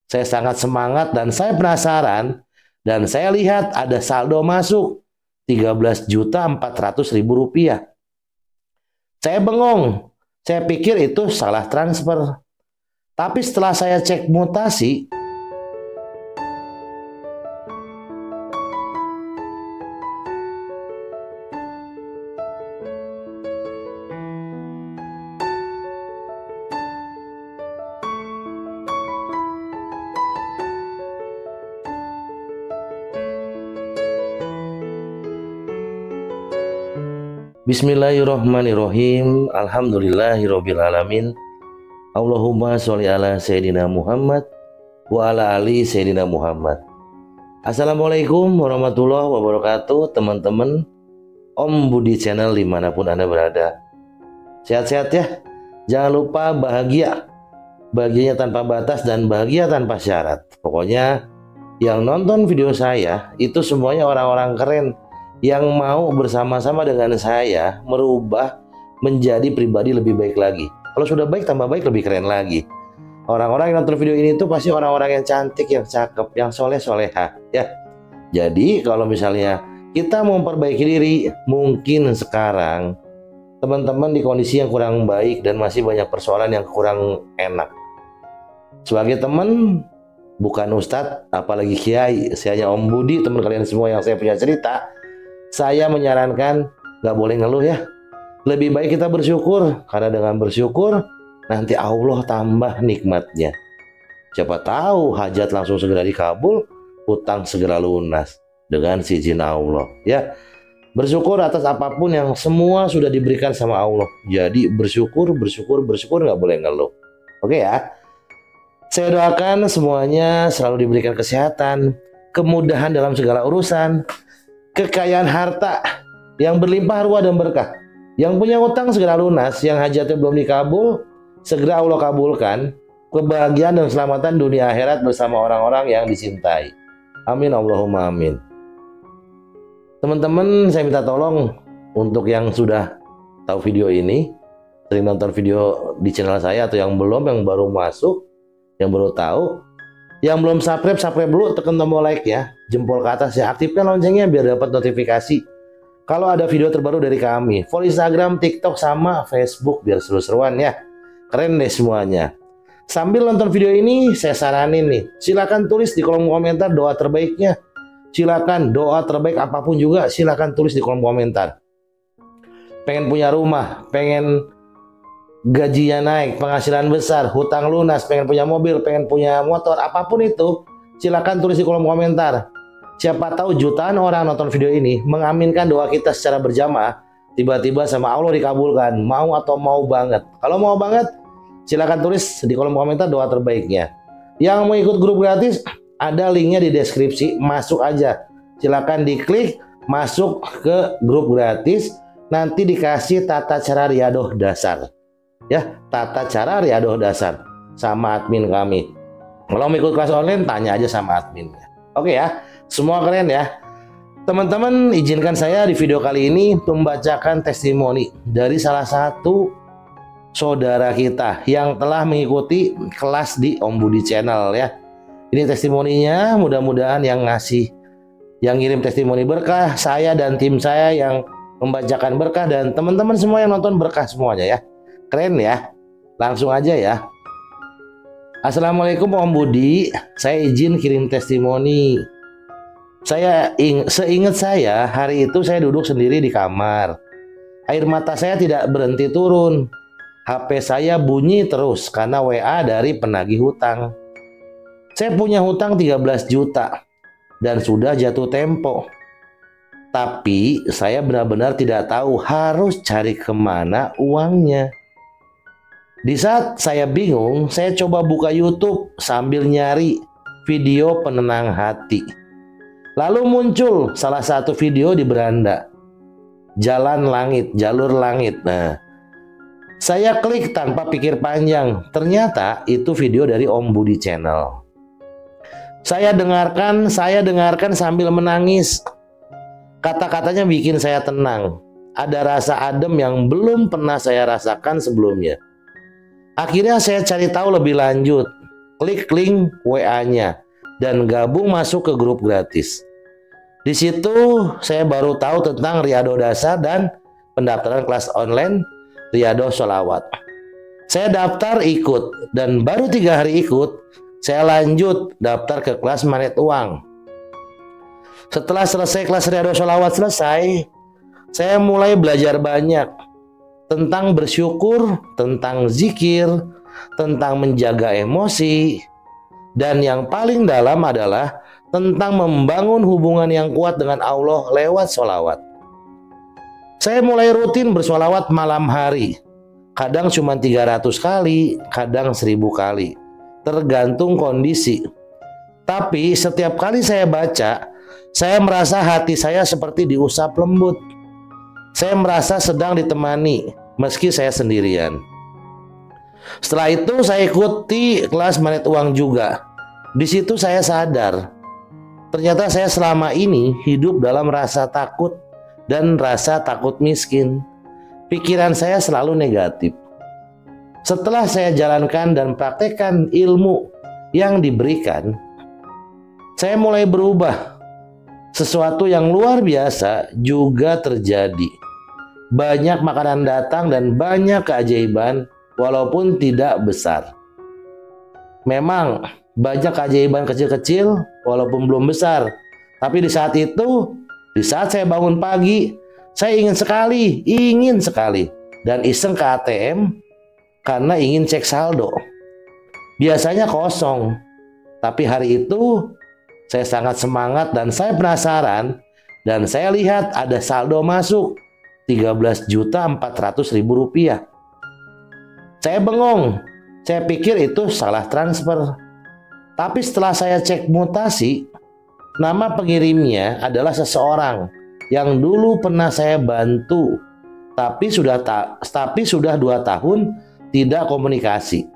Saya sangat semangat dan saya penasaran dan saya lihat ada saldo masuk 13.400.000 rupiah. Saya bengong. Saya pikir itu salah transfer. Tapi setelah saya cek mutasi, Bismillahirrahmanirrahim. Alhamdulillahirrabbilalamin. Allahumma sholli ala Sayyidina Muhammad wa ala ali Sayyidina Muhammad. Assalamualaikum warahmatullahi wabarakatuh, teman-teman Om Budi Channel dimanapun Anda berada. Sehat-sehat ya. Jangan lupa bahagia. Bahagianya tanpa batas dan bahagia tanpa syarat. Pokoknya yang nonton video saya itu semuanya orang-orang keren yang mau bersama-sama dengan saya merubah menjadi pribadi lebih baik lagi. Kalau sudah baik tambah baik lebih keren lagi. Orang-orang yang nonton video ini tuh pasti orang-orang yang cantik, yang cakep, yang soleh-soleha ya. Jadi kalau misalnya kita mau memperbaiki diri, mungkin sekarang teman-teman di kondisi yang kurang baik dan masih banyak persoalan yang kurang enak. Sebagai teman, bukan ustadz apalagi kiai, saya hanya Om Budi, teman kalian semua yang saya punya cerita. Saya menyarankan gak boleh ngeluh ya. Lebih baik kita bersyukur, karena dengan bersyukur nanti Allah tambah nikmatnya. Siapa tahu hajat langsung segera dikabul, hutang segera lunas dengan izin Allah ya. Bersyukur atas apapun yang semua sudah diberikan sama Allah. Jadi bersyukur gak boleh ngeluh. Oke ya. Saya doakan semuanya selalu diberikan kesehatan, kemudahan dalam segala urusan, kekayaan harta yang berlimpah ruah dan berkah. Yang punya utang segera lunas, yang hajatnya belum dikabul segera Allah kabulkan. Kebahagiaan dan keselamatan dunia akhirat bersama orang-orang yang dicintai. Amin Allahumma amin. Teman-teman, saya minta tolong untuk yang sudah tahu video ini, sering nonton video di channel saya, atau yang belum, yang baru masuk, yang baru tahu, yang belum subscribe dulu, tekan tombol like ya, jempol ke atas ya, aktifkan loncengnya biar dapat notifikasi kalau ada video terbaru dari kami. Follow Instagram, TikTok, sama Facebook biar seru-seruan ya. Keren deh semuanya. Sambil nonton video ini, saya saranin nih, silakan tulis di kolom komentar doa terbaiknya. Silakan doa terbaik apapun juga, silakan tulis di kolom komentar. Pengen punya rumah, pengen gajinya naik, penghasilan besar, hutang lunas, pengen punya mobil, pengen punya motor, apapun itu, silakan tulis di kolom komentar. Siapa tahu jutaan orang nonton video ini mengaminkan doa kita secara berjamaah, tiba-tiba sama Allah dikabulkan. Mau atau mau banget? Kalau mau banget, silakan tulis di kolom komentar doa terbaiknya. Yang mau ikut grup gratis, ada linknya di deskripsi, masuk aja. Silakan diklik, masuk ke grup gratis, nanti dikasih tata cara riyadoh dasar. Ya, tata cara riyadoh dasar sama admin kami. Kalau mau ikut kelas online, tanya aja sama adminnya. Oke ya, semua keren ya. Teman-teman, izinkan saya di video kali ini membacakan testimoni dari salah satu saudara kita yang telah mengikuti kelas di Om Budi Channel ya. Ini testimoninya, mudah-mudahan yang ngirim testimoni berkah, saya dan tim saya yang membacakan berkah, dan teman-teman semua yang nonton berkah semuanya ya. Keren ya. Langsung aja ya. Assalamualaikum Om Budi, saya izin kirim testimoni. Seingat saya, hari itu saya duduk sendiri di kamar. Air mata saya tidak berhenti turun. HP saya bunyi terus karena WA dari penagih hutang. Saya punya hutang 13 juta dan sudah jatuh tempo. Tapi saya benar-benar tidak tahu harus cari kemana uangnya. Di saat saya bingung, saya coba buka YouTube sambil nyari video penenang hati. Lalu muncul salah satu video di beranda. Jalur langit. Nah, saya klik tanpa pikir panjang. Ternyata itu video dari Om Budi Channel. Saya dengarkan sambil menangis. Kata-katanya bikin saya tenang. Ada rasa adem yang belum pernah saya rasakan sebelumnya. Akhirnya saya cari tahu lebih lanjut. klik link WA-nya dan gabung masuk ke grup gratis. Di situ saya baru tahu tentang Riyadhah Dasar dan pendaftaran kelas online Riyadhah Sholawat. Saya daftar ikut dan baru 3 hari ikut, saya lanjut daftar ke kelas Manet Uang. Setelah selesai kelas Riyadhah Sholawat selesai, saya mulai belajar banyak tentang bersyukur, tentang zikir, tentang menjaga emosi, dan yang paling dalam adalah tentang membangun hubungan yang kuat dengan Allah lewat sholawat. Saya mulai rutin bersholawat malam hari. Kadang cuma 300 kali, kadang 1000 kali. Tergantung kondisi. Tapi setiap kali saya baca, saya merasa hati saya seperti diusap lembut. Saya merasa sedang ditemani, meski saya sendirian. Setelah itu saya ikuti kelas Manet Uang juga. Di situ saya sadar, ternyata saya selama ini hidup dalam rasa takut dan rasa takut miskin. Pikiran saya selalu negatif. Setelah saya jalankan dan praktekkan ilmu yang diberikan, saya mulai berubah. Sesuatu yang luar biasa juga terjadi. Banyak makanan datang dan banyak keajaiban walaupun tidak besar. Memang banyak keajaiban kecil-kecil walaupun belum besar. Tapi di saat itu, di saat saya bangun pagi, saya ingin sekali dan iseng ke ATM karena ingin cek saldo. Biasanya kosong, tapi hari itu saya sangat semangat dan saya penasaran dan saya lihat ada saldo masuk 13.400.000 rupiah. Saya bengong, saya pikir itu salah transfer. Tapi setelah saya cek mutasi, nama pengirimnya adalah seseorang yang dulu pernah saya bantu, tapi sudah 2 tahun tidak komunikasi.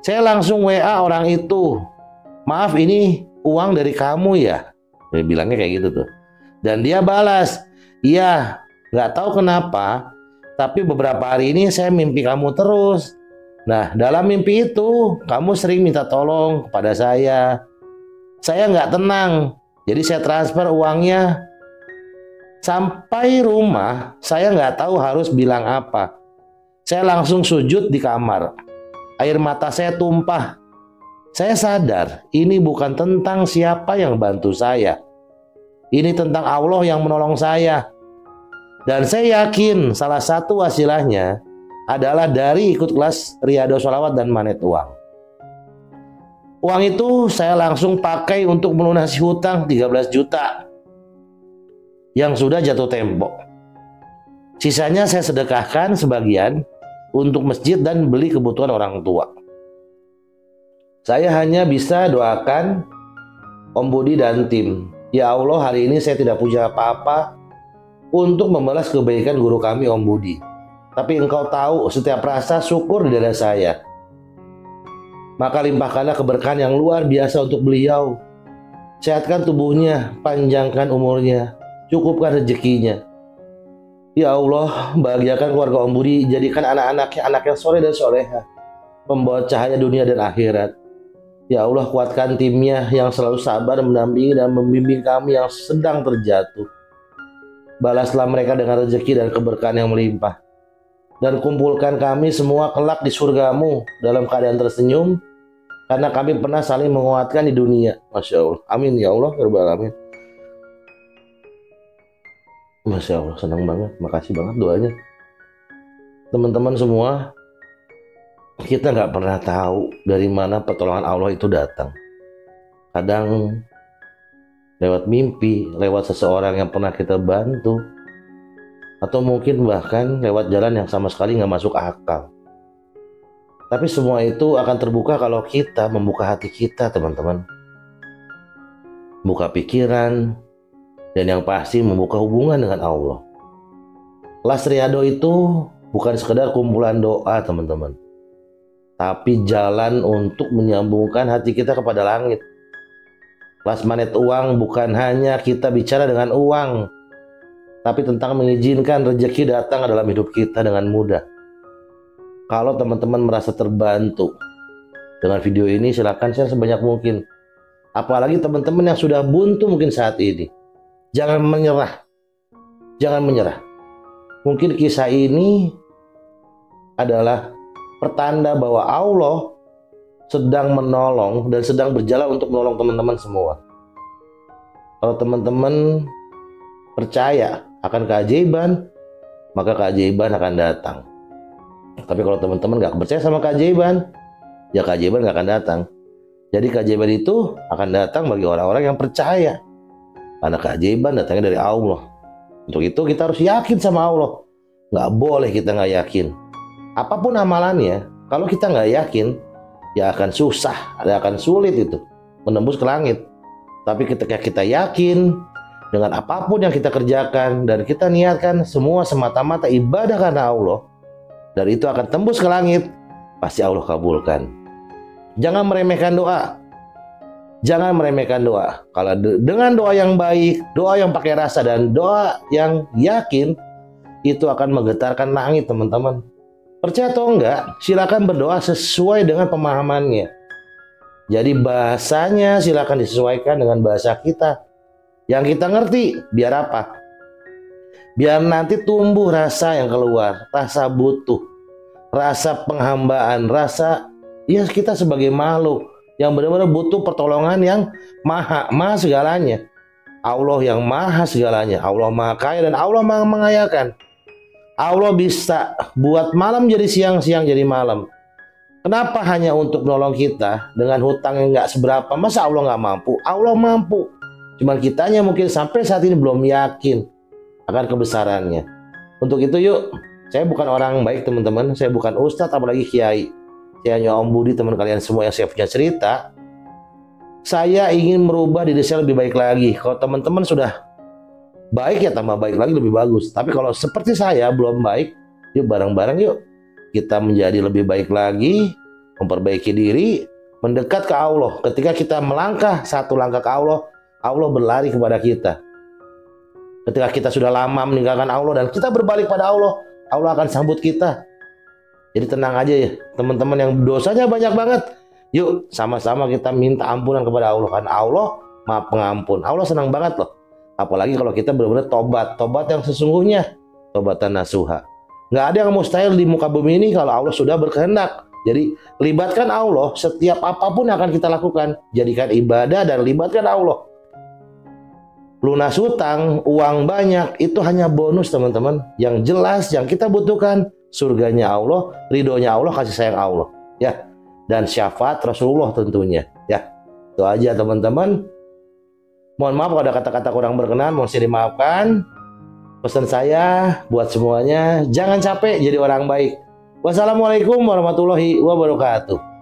Saya langsung WA orang itu, "Maaf, ini uang dari kamu ya?" Dia bilangnya kayak gitu tuh. Dan dia balas, "Iya, nggak tahu kenapa, tapi beberapa hari ini saya mimpi kamu terus. Nah, dalam mimpi itu kamu sering minta tolong kepada saya. Saya nggak tenang, jadi saya transfer uangnya. Sampai rumah, saya nggak tahu harus bilang apa. Saya langsung sujud di kamar. Air mata saya tumpah. Saya sadar ini bukan tentang siapa yang bantu saya. Ini tentang Allah yang menolong saya. Dan saya yakin salah satu wasilahnya adalah dari ikut kelas Riyadhah Sholawat dan Manet Uang. Uang itu saya langsung pakai untuk melunasi hutang 13 juta yang sudah jatuh tempo. Sisanya saya sedekahkan sebagian untuk masjid dan beli kebutuhan orang tua. Saya hanya bisa doakan Om Budi dan tim. Ya Allah, hari ini saya tidak punya apa-apa untuk membalas kebaikan guru kami Om Budi. Tapi Engkau tahu setiap rasa syukur di dada saya. Maka limpahkanlah keberkahan yang luar biasa untuk beliau. Sehatkan tubuhnya, panjangkan umurnya, cukupkan rezekinya. Ya Allah, bahagiakan keluarga Om Budi, jadikan anak-anaknya anak yang soleh dan soleha, pembawa cahaya dunia dan akhirat. Ya Allah, kuatkan timnya yang selalu sabar mendampingi dan membimbing kami yang sedang terjatuh. Balaslah mereka dengan rezeki dan keberkahan yang melimpah. Dan kumpulkan kami semua kelak di surgamu dalam keadaan tersenyum, karena kami pernah saling menguatkan di dunia. Masya Allah. Amin ya Allah. Amin. Masya Allah, senang banget. Makasih banget doanya. Teman-teman semua, kita nggak pernah tahu dari mana pertolongan Allah itu datang. Kadang lewat mimpi, lewat seseorang yang pernah kita bantu, atau mungkin bahkan lewat jalan yang sama sekali nggak masuk akal. Tapi semua itu akan terbuka kalau kita membuka hati kita, teman-teman. Buka pikiran, dan yang pasti membuka hubungan dengan Allah. Kelas Riyadhah itu bukan sekedar kumpulan doa, teman-teman. Tapi jalan untuk menyambungkan hati kita kepada langit. Kelas Manet Uang bukan hanya kita bicara dengan uang, tapi tentang mengizinkan rezeki datang dalam hidup kita dengan mudah. Kalau teman-teman merasa terbantu, dengan video ini silakan share sebanyak mungkin. Apalagi teman-teman yang sudah buntu mungkin saat ini. Jangan menyerah. Jangan menyerah. Mungkin kisah ini adalah pertanda bahwa Allah sedang menolong dan sedang berjalan untuk menolong teman-teman semua. Kalau teman-teman percaya akan keajaiban, maka keajaiban akan datang. Tapi kalau teman-teman nggak percaya sama keajaiban, ya keajaiban nggak akan datang. Jadi keajaiban itu akan datang bagi orang-orang yang percaya. Karena keajaiban datangnya dari Allah. Untuk itu kita harus yakin sama Allah. Nggak boleh kita nggak yakin. Apapun amalannya, kalau kita nggak yakin, ya akan susah, akan sulit itu menembus ke langit. Tapi ketika kita yakin dengan apapun yang kita kerjakan dan kita niatkan semua semata-mata ibadah karena Allah, dan itu akan tembus ke langit, pasti Allah kabulkan. Jangan meremehkan doa. Jangan meremehkan doa. Kalau dengan doa yang baik, doa yang pakai rasa, dan doa yang yakin, itu akan menggetarkan langit, teman-teman. Percaya atau enggak, silakan berdoa sesuai dengan pemahamannya. Jadi bahasanya silakan disesuaikan dengan bahasa kita. Yang kita ngerti, biar apa? Biar nanti tumbuh rasa yang keluar, rasa butuh, rasa penghambaan, rasa ya kita sebagai makhluk yang benar-benar butuh pertolongan yang maha segalanya. Allah yang maha segalanya, Allah maha kaya dan Allah maha mengayakan. Allah bisa buat malam jadi siang, siang jadi malam. Kenapa hanya untuk menolong kita dengan hutang yang nggak seberapa? Masa Allah nggak mampu? Allah mampu. Cuman kitanya mungkin sampai saat ini belum yakin akan kebesarannya. Untuk itu yuk, saya bukan orang baik teman-teman, saya bukan ustadz apalagi kiai. Saya hanya Om Budi, teman kalian semua yang saya punya cerita. Saya ingin merubah diri saya lebih baik lagi. Kalau teman-teman sudah baik ya tambah baik lagi, lebih bagus. Tapi kalau seperti saya belum baik, yuk bareng-bareng yuk kita menjadi lebih baik lagi, memperbaiki diri, mendekat ke Allah. Ketika kita melangkah satu langkah ke Allah, Allah berlari kepada kita. Ketika kita sudah lama meninggalkan Allah dan kita berbalik pada Allah, Allah akan sambut kita. Jadi tenang aja ya teman-teman yang dosanya banyak banget. Yuk sama-sama kita minta ampunan kepada Allah. Karena Allah maha pengampun. Allah senang banget loh. Apalagi kalau kita benar-benar tobat. Tobat yang sesungguhnya. Tobatan nasuha. Nggak ada yang mustahil di muka bumi ini kalau Allah sudah berkehendak. Jadi libatkan Allah setiap apapun yang akan kita lakukan. Jadikan ibadah dan libatkan Allah. Lunas hutang, uang banyak, itu hanya bonus teman-teman. Yang jelas yang kita butuhkan surganya Allah, ridhonya Allah, kasih sayang Allah. Ya, dan syafaat Rasulullah tentunya. Ya, itu aja teman-teman. Mohon maaf kalau ada kata-kata kurang berkenan, mohon dimaafkan. Pesan saya buat semuanya, jangan capek jadi orang baik. Wassalamualaikum warahmatullahi wabarakatuh.